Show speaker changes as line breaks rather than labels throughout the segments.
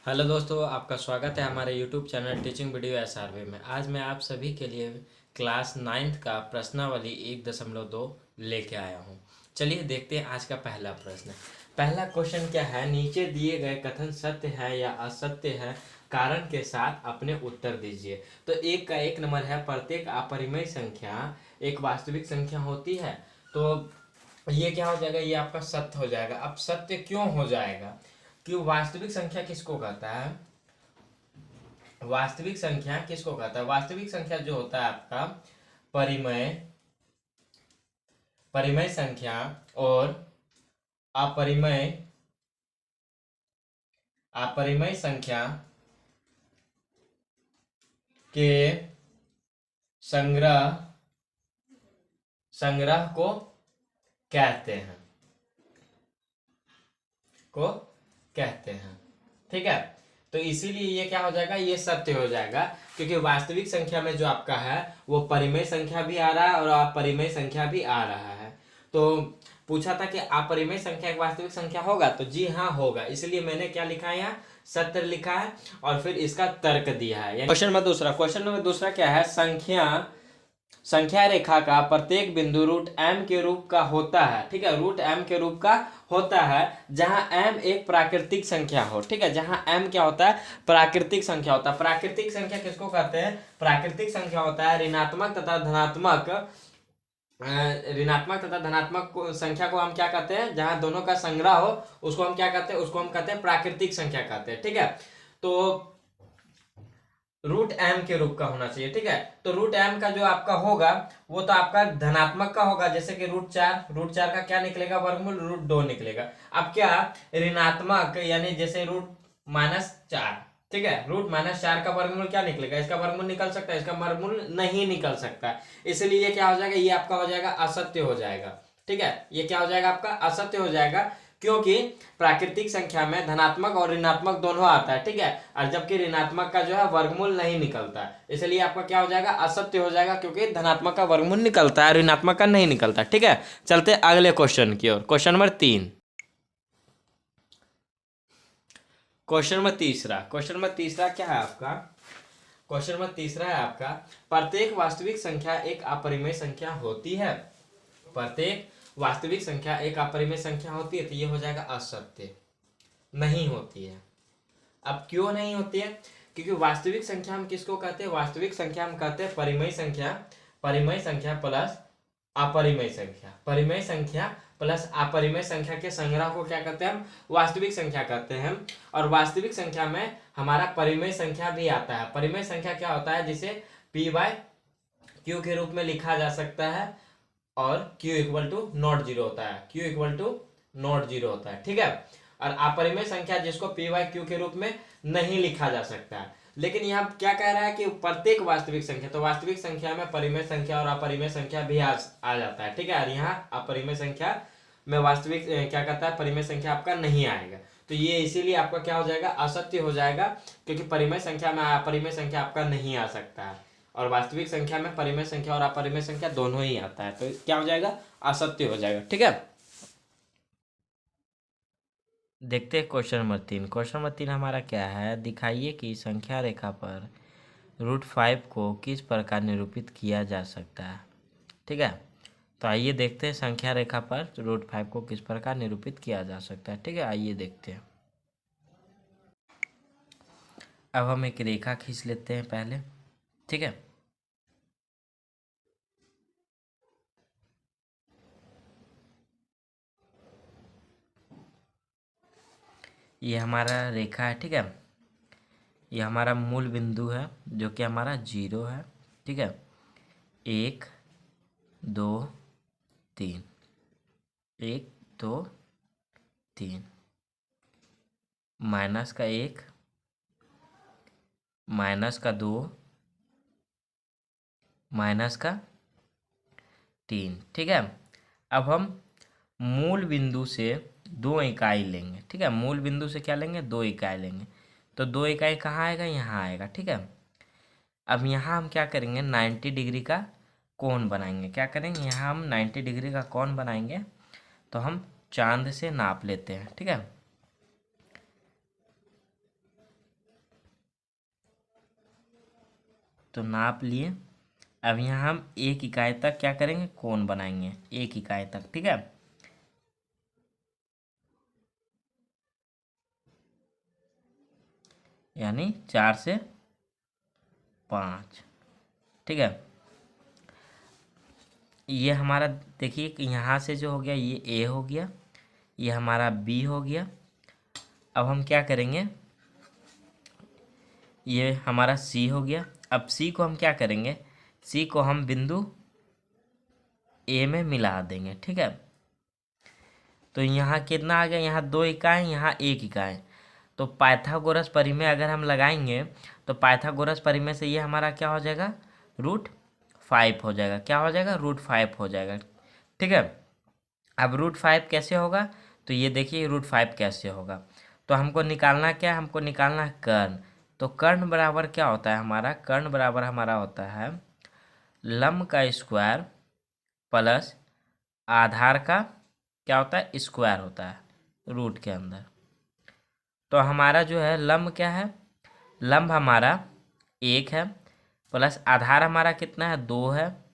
Hello दोस्तों, आपका स्वागत है हमारे YouTube channel teaching video SRV में। आज मैं आप सभी के लिए क्लास नाइन्थ का प्रश्नावली 1.2 लेके आया हूँ। चलिए देखते हैं आज का पहला प्रश्न। पहला क्वेश्चन क्या है, नीचे दिए गए कथन सत्य है या असत्य है, कारण के साथ अपने उत्तर दीजिए। तो एक का एक नंबर है, प्रत्येक अपरिमेय संख्या एक वास्तविक संख्या होती है। तो ये क्या हो जाएगा, ये आपका सत्य हो जाएगा। अब सत्य क्यों हो जाएगा, कि वास्तविक संख्या किसको कहता है, वास्तविक संख्या किसको कहता है, वास्तविक संख्या जो होता है आपका परिमेय परिमेय संख्या और अपरिमेय अपरिमेय संख्या के संग्रह संग्रह कहते हैं को कहते हैं। ठीक है, तो इसीलिए ये क्या हो जाएगा, ये सत्य हो जाएगा, क्योंकि वास्तविक संख्या में जो आपका है वो परिमेय संख्या भी आ रहा है और अपरिमेय संख्या भी आ रहा है। तो पूछा था कि अपरिमेय संख्या एक वास्तविक संख्या होगा, तो जी हाँ होगा, इसलिए मैंने क्या लिखा है यहाँ, सत्य लिखा है और फिर इसका तर्क दिया है। क्वेश्चन नंबर दूसरा क्या है, संख्या रेखा का प्रत्येक बिंदु रूट एम के रूप का होता है। ठीक है, रूट एम के रूप का होता है जहां एम एक प्राकृतिक संख्या हो। ठीक है, जहां एम क्या होता है, प्राकृतिक संख्या होता है। प्राकृतिक संख्या किसको कहते हैं, प्राकृतिक संख्या होता है ऋणात्मक तथा धनात्मक संख्या को हम क्या कहते हैं, जहां दोनों का संग्रह हो उसको हम क्या कहते हैं, उसको हम कहते हैं प्राकृतिक संख्या कहते हैं। ठीक है, तो रूट एम के रूप का होना चाहिए। ठीक है, तो रूट एम का जो आपका होगा वो तो आपका धनात्मक का होगा, जैसे कि रूट चार का क्या निकलेगा, वर्गमूल रूट 2 निकलेगा। अब क्या, ऋणात्मक यानी जैसे रूट-4। ठीक है, रूट-4 का वर्गमूल क्या निकलेगा, इसका वर्गमूल निकल सकता है, इसका वर्गमूल नहीं निकल सकता। इसलिए ये क्या हो जाएगा, ये आपका हो जाएगा असत्य हो जाएगा। ठीक है, ये क्या हो जाएगा, आपका असत्य हो जाएगा, क्योंकि प्राकृतिक संख्या में धनात्मक और ऋणात्मक दोनों आता है। ठीक है, और जबकि ऋणात्मक का जो है वर्गमूल नहीं निकलता है, इसलिए आपका क्या हो जाएगा, असत्य हो जाएगा, क्योंकि धनात्मक का वर्गमूल निकलता है, ऋणात्मक का नहीं निकलता। ठीक है, चलते अगले क्वेश्चन की ओर। क्वेश्चन नंबर तीसरा क्या है आपका, क्वेश्चन नंबर तीसरा है आपका, प्रत्येक वास्तविक संख्या एक अपरिमेय संख्या होती है। प्रत्येक वास्तविक संख्या एक अपरिमेय संख्या होती है, तो ये हो जाएगा असत्य, नहीं होती है। अब क्यों नहीं होती है, क्योंकि वास्तविक संख्या हम किसको कहते हैं, वास्तविक संख्या हम कहते हैं परिमेय संख्या प्लस अपरिमेय संख्या, परिमेय संख्या प्लस अपरिमेय संख्या के संग्रह को क्या कहते हैं, हम वास्तविक संख्या कहते हैं। और वास्तविक संख्या में हमारा परिमेय संख्या भी आता है। परिमेय संख्या क्या होता है, जिसे पी बाय क्यू के रूप में लिखा जा सकता है, और Q equal to not zero होता है, Q equal to not zero होता है। ठीक है, और अपरिमेय संख्या जिसको पी वाई क्यू के रूप में नहीं लिखा जा सकता है। लेकिन यहाँ क्या कह रहा है कि प्रत्येक वास्तविक संख्या, तो वास्तविक संख्या में परिमेय संख्या और अपरिमेय संख्या भी आ जाता है। ठीक है, और यहाँ अपरिमेय संख्या में वास्तविक क्या कहता है, परिमेय संख्या आपका नहीं आएगा। तो ये इसीलिए आपका क्या हो जाएगा, असत्य हो जाएगा, क्योंकि परिमेय संख्या में अपरिमेय संख्या आपका नहीं आ सकता है, और वास्तविक संख्या में परिमेय संख्या और अपरिमेय संख्या दोनों ही आता है, तो क्या हो जाएगा, असत्य हो जाएगा। ठीक है, देखते हैं क्वेश्चन नंबर 3 हमारा क्या है, दिखाइए कि संख्या रेखा पर रूट 5 को किस प्रकार निरूपित किया जा सकता है। ठीक है, तो आइए देखते हैं संख्या रेखा पर रूट 5 को किस प्रकार निरूपित किया जा सकता है। ठीक है, आइए देखते हैं। अब हम एक रेखा खींच लेते हैं पहले। ठीक है, ये हमारा रेखा है। ठीक है, ये हमारा मूल बिंदु है जो कि हमारा 0 है। ठीक है, 1 2 3, 1 2 3, -1, -2, -3। ठीक है, अब हम मूल बिंदु से 2 इकाई लेंगे। ठीक है, मूल बिंदु से क्या लेंगे, 2 इकाई लेंगे, तो 2 इकाई कहाँ आएगा, यहाँ आएगा। ठीक है, अब यहाँ हम क्या करेंगे, 90 डिग्री का कोण बनाएंगे। क्या करेंगे, यहाँ हम 90 डिग्री का कोण बनाएंगे, तो हम चांद से नाप लेते हैं। ठीक है, तो नाप लिए। अब यहाँ हम 1 इकाई तक क्या करेंगे, कोण बनाएंगे 1 इकाई तक, ठीक है। यानी 4 से 5, ठीक है। ये हमारा देखिए कि यहाँ से जो हो गया ये ए हो गया, ये हमारा बी हो गया। अब हम क्या करेंगे, ये हमारा सी हो गया। अब सी को हम क्या करेंगे, सी को हम बिंदु ए में मिला देंगे, ठीक है। तो यहाँ कितना आ गया, यहाँ 2 इकाई, यहाँ 1 इकाई। तो पाइथागोरस परिमेय अगर हम लगाएंगे तो पाइथागोरस परिमेय से ये हमारा क्या हो जाएगा, √5 हो जाएगा। क्या हो जाएगा, √5 हो जाएगा, ठीक है। अब √5 कैसे होगा, तो ये देखिए √5 कैसे होगा। तो हमको निकालना क्या है, हमको निकालना है कर्ण। तो कर्ण बराबर क्या होता है हमारा, कर्ण बराबर हमारा होता है लंब का स्क्वायर प्लस आधार का क्या होता है, स्क्वायर होता है रूट के अंदर। तो हमारा जो है लंब क्या है, लंब हमारा 1 है प्लस आधार हमारा कितना है, 2 है,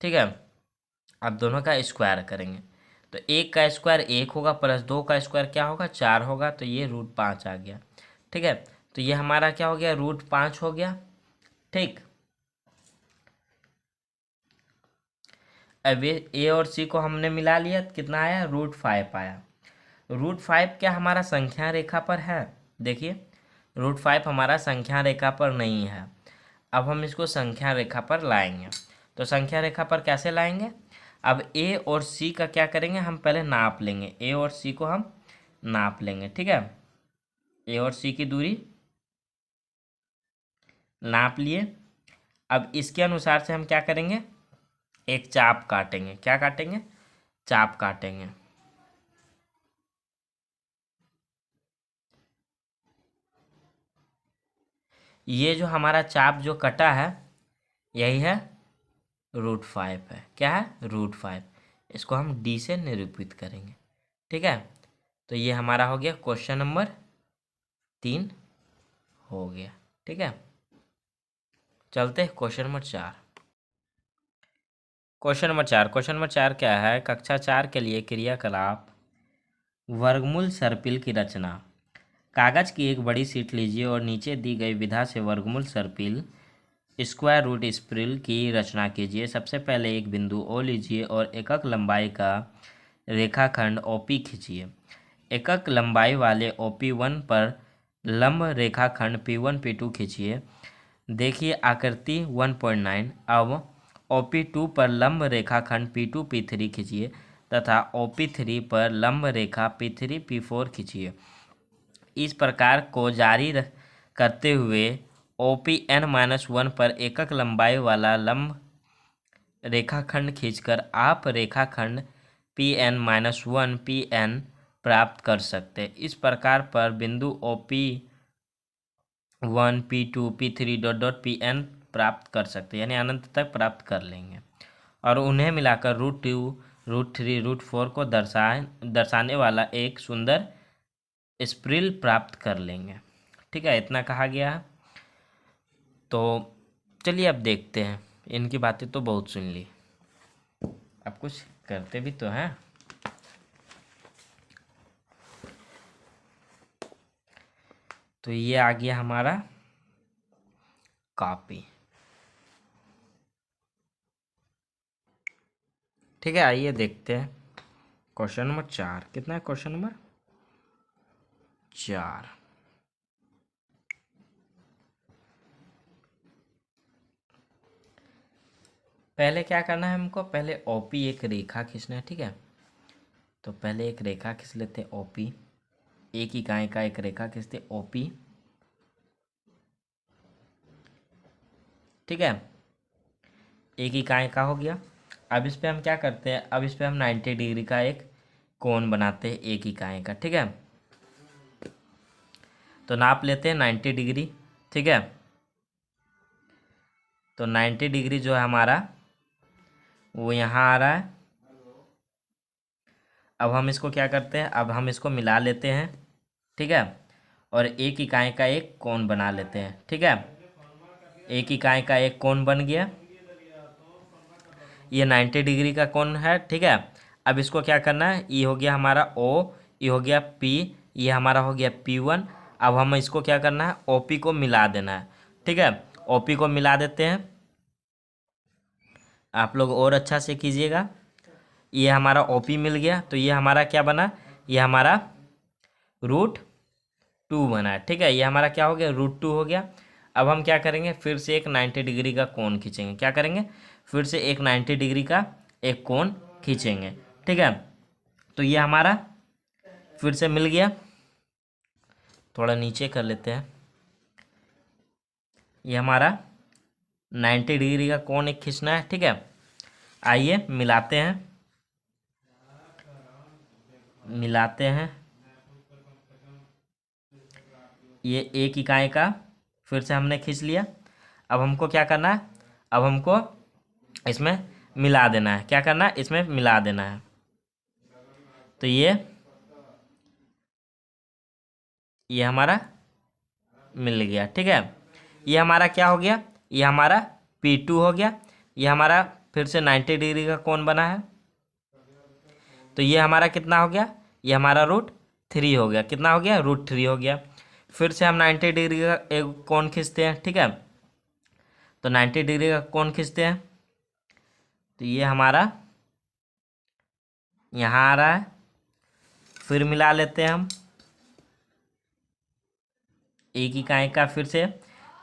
ठीक है। अब दोनों का स्क्वायर करेंगे तो 1 का स्क्वायर 1 होगा प्लस 2 का स्क्वायर क्या होगा, 4 होगा। तो ये √5 आ गया, ठीक है। तो ये हमारा क्या हो गया, √5 हो गया, ठीक। अब ये ए और सी को हमने मिला लिया, कितना आया, √5 आया। √5 क्या हमारा संख्या रेखा पर है, देखिए √5 हमारा संख्या रेखा पर नहीं है। अब हम इसको संख्या रेखा पर लाएंगे। तो संख्या रेखा पर कैसे लाएंगे, अब ए और सी का क्या करेंगे, हम पहले नाप लेंगे, ए और सी को हम नाप लेंगे, ठीक है। ए और सी की दूरी नाप लिए। अब इसके अनुसार से हम क्या करेंगे, एक चाप काटेंगे। क्या काटेंगे, चाप काटेंगे। ये जो हमारा चाप जो कटा है यही है √5 है। क्या है, √5। इसको हम डी से निरूपित करेंगे, ठीक है। तो ये हमारा हो गया क्वेश्चन नंबर 3 हो गया, ठीक है। चलते क्वेश्चन नंबर 4। क्वेश्चन नंबर 4 क्या है, कक्षा 4 के लिए क्रियाकलाप वर्गमूल सर्पिल की रचना। कागज की एक बड़ी शीट लीजिए और नीचे दी गई विधा से वर्गमूल सर्पिल स्क्वायर रूट स्प्रिल की रचना कीजिए। सबसे पहले एक बिंदु ओ लीजिए और एकक लंबाई का रेखाखंड OP खींचिए। एकक लंबाई वाले OP1 पर लंब रेखाखंड P1 P2 खींचिए। देखिए आकृति 1.9। अब OP2 पर लंब रेखाखंड P2 P3 खींचिए तथा OP3 पर लंब रेखा P3 P4 खींचिए। इस प्रकार को जारी करते हुए OPN-1 पर एकक लंबाई वाला लंब रेखाखंड खींचकर आप रेखाखंड PN-1 PN प्राप्त कर सकते हैं। इस प्रकार पर बिंदु OP1 P2 P3 dot dot PN प्राप्त कर सकते हैं, यानी अनंत तक प्राप्त कर लेंगे और उन्हें मिलाकर √2 √3 √4 को दर्शाने वाला एक सुंदर स्प्रिल प्राप्त कर लेंगे, ठीक है। इतना कहा गया है। तो चलिए अब देखते हैं, इनकी बातें तो बहुत सुन ली, अब कुछ करते भी तो हैं। तो ये आ गया हमारा कॉपी, ठीक है। आइए देखते हैं क्वेश्चन नंबर 4 कितना है, क्वेश्चन नंबर 4। पहले क्या करना है हमको, पहले OP एक रेखा खींचना है, ठीक है। तो पहले एक रेखा खींच लेते हैं OP, एक इकाई का एक रेखा खींचते OP, ठीक है। एक इकाई का हो गया। अब इस पे हम क्या करते हैं, अब इस पे हम 90 डिग्री का एक कोण बनाते हैं एक इकाई का, ठीक है। तो नाप लेते हैं 90 डिग्री, ठीक है। तो 90 डिग्री जो है हमारा वो यहाँ आ रहा है। अब हम इसको क्या करते हैं, अब हम इसको मिला लेते हैं, ठीक है। और एक इकाई का एक कोण बना लेते हैं, ठीक है। एक इकाई का एक कोण बन गया। ये 90 डिग्री का कोण है, ठीक है। अब इसको क्या करना है, ये हो गया हमारा O, ये हो गया P, ये हमारा हो गया P1। अब हम इसको क्या करना है, OP को मिला देना है, ठीक है। OP को मिला देते हैं, आप लोग और अच्छा से कीजिएगा। ये हमारा OP मिल गया, तो ये हमारा क्या बना, ये हमारा √2 बना है, ठीक है। ये हमारा क्या हो गया, √2 हो गया। अब हम क्या करेंगे, फिर से एक 90 डिग्री का कोण खींचेंगे। क्या करेंगे, फिर से एक 90 डिग्री का एक कोण खींचेंगे, ठीक है। तो ये हमारा फिर से मिल गया। थोड़ा नीचे कर लेते हैं। ये हमारा 90 डिग्री का कोण एक खींचना है, ठीक है। आइए मिलाते हैं, मिलाते हैं। ये एक इकाई का फिर से हमने खींच लिया। अब हमको क्या करना है, अब हमको इसमें मिला देना है। क्या करना है, इसमें मिला देना है। तो ये हमारा मिल गया, ठीक है। ये हमारा क्या हो गया, ये हमारा P2 हो गया। ये हमारा फिर से 90 डिग्री का कोण बना है। तो ये हमारा कितना हो गया, ये हमारा √3 हो गया। कितना हो गया, √3 हो गया। फिर से हम 90 डिग्री का एक कोण खींचते हैं, ठीक है। तो 90 डिग्री का कोण खींचते हैं, तो ये हमारा यहाँ आ रहा है। फिर मिला लेते हैं हम एक इकाई का, फिर से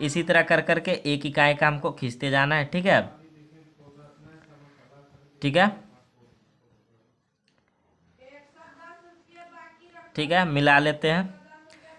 इसी तरह कर करके एक इकाई का हमको खींचते जाना है, ठीक है, ठीक है, ठीक है। मिला लेते हैं।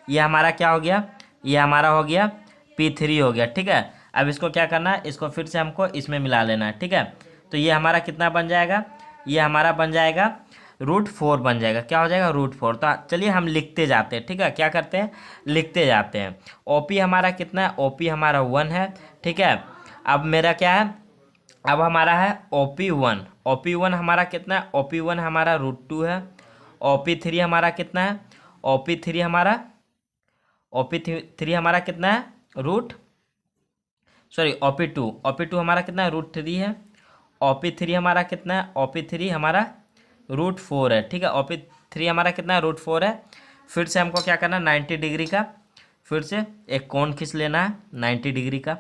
ये हमारा क्या हो गया, ये हमारा हो गया P3 हो गया, ठीक है। अब इसको क्या करना है, इसको फिर से हमको इसमें मिला लेना है, ठीक है। तो ये हमारा कितना बन जाएगा, ये हमारा बन जाएगा √4 बन जाएगा। क्या हो जाएगा, √4। तो चलिए हम लिखते जाते हैं, ठीक है। क्या करते हैं, लिखते जाते हैं। OP हमारा कितना है, OP हमारा 1 है, ठीक है। अब मेरा क्या है, अब हमारा है OP1। OP1 हमारा कितना है, OP1 हमारा √2 है। OP3 हमारा कितना है, OP3 हमारा OP3 हमारा कितना है, OP2 हमारा कितना है, √3 है। OP3 हमारा कितना है, OP3 हमारा √4 है, ठीक है। OP3 हमारा कितना है, √4 है। फिर से हमको क्या करना है, 90 डिग्री का फिर से एक कोण खींच लेना है 90 डिग्री का।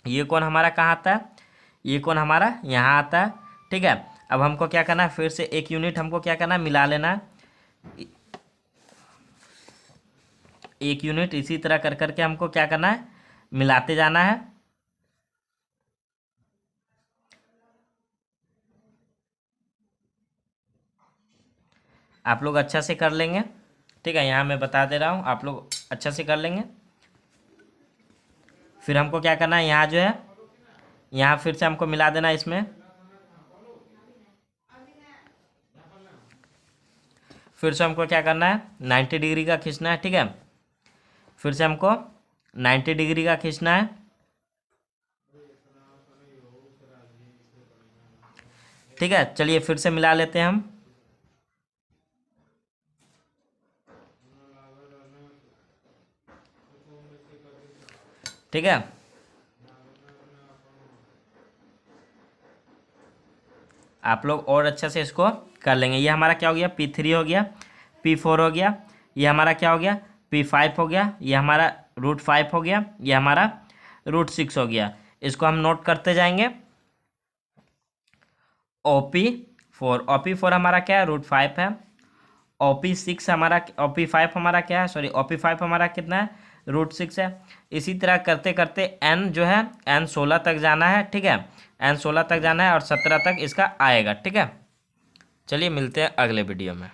ये कोण हमारा कहाँ आता है, ये कोण हमारा यहाँ आता है, ठीक है। अब हमको क्या करना है, फिर से एक यूनिट हमको क्या करना है, मिला लेना है एक यूनिट। इसी तरह कर करके हमको क्या करना है, मिलाते जाना है। आप लोग अच्छा से कर लेंगे, ठीक है। यहाँ मैं बता दे रहा हूँ, आप लोग अच्छा से कर लेंगे। फिर हमको क्या करना है, यहाँ जो है, यहाँ फिर से हमको मिला देना है इसमें। फिर से हमको क्या करना है, 90 डिग्री का खींचना है, ठीक है। फिर से हमको 90 डिग्री का खींचना है, ठीक है। चलिए फिर से मिला लेते हैं हम, ठीक है। आप लोग और अच्छा से इसको कर लेंगे। ये हमारा क्या हो गया, P3 हो गया, P4 हो गया, ये हमारा क्या हो गया, P5 हो गया, ये हमारा √5 हो गया, ये हमारा √6 हो गया। इसको हम नोट करते जाएंगे। OP4 हमारा क्या है, √5 है। OP5 हमारा क्या है, OP5 हमारा कितना है, √6 है। इसी तरह करते करते n जो है, n 16 तक जाना है, ठीक है। n 16 तक जाना है और 17 तक इसका आएगा, ठीक है। चलिए मिलते हैं अगले वीडियो में।